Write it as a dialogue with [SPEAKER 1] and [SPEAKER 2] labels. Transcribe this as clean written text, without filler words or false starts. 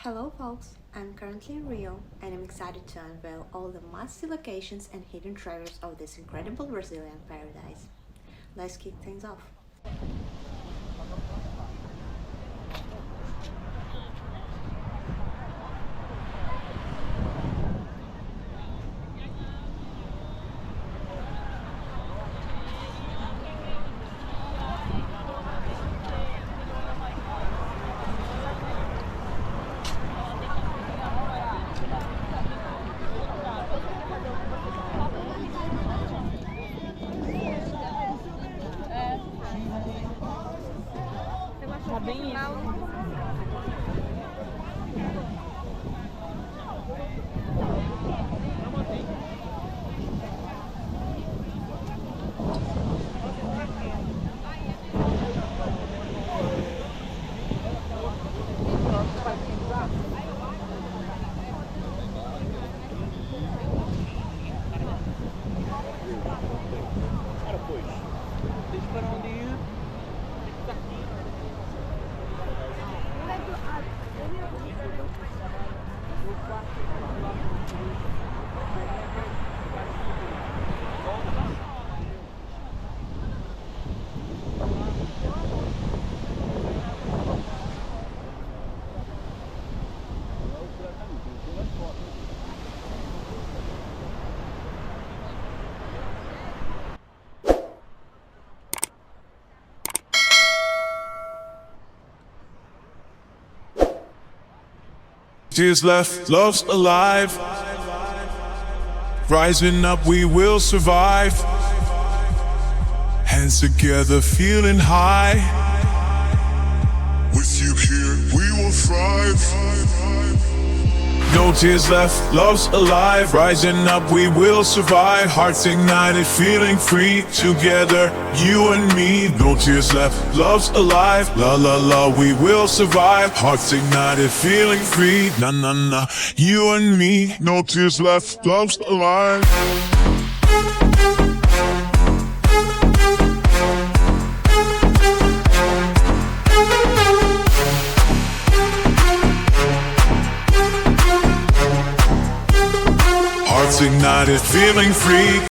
[SPEAKER 1] Hello folks, I'm currently in Rio and I'm excited to unveil all the must-see locations and hidden treasures of this incredible Brazilian paradise. Let's kick things off.
[SPEAKER 2] Tá bem isso. Cara, pois, deixa para onde ir.
[SPEAKER 3] Tears left, love's alive. Rising up, we will survive. Hands together, feeling high. With you here, we will thrive. No tears left, love's alive. Rising up, we will survive. Hearts ignited, feeling free. Together, you and me. No tears left, love's alive. La la la, we will survive. Hearts ignited, feeling free. Na na na, you and me. No tears left, love's alive. Hearts ignited, feeling free.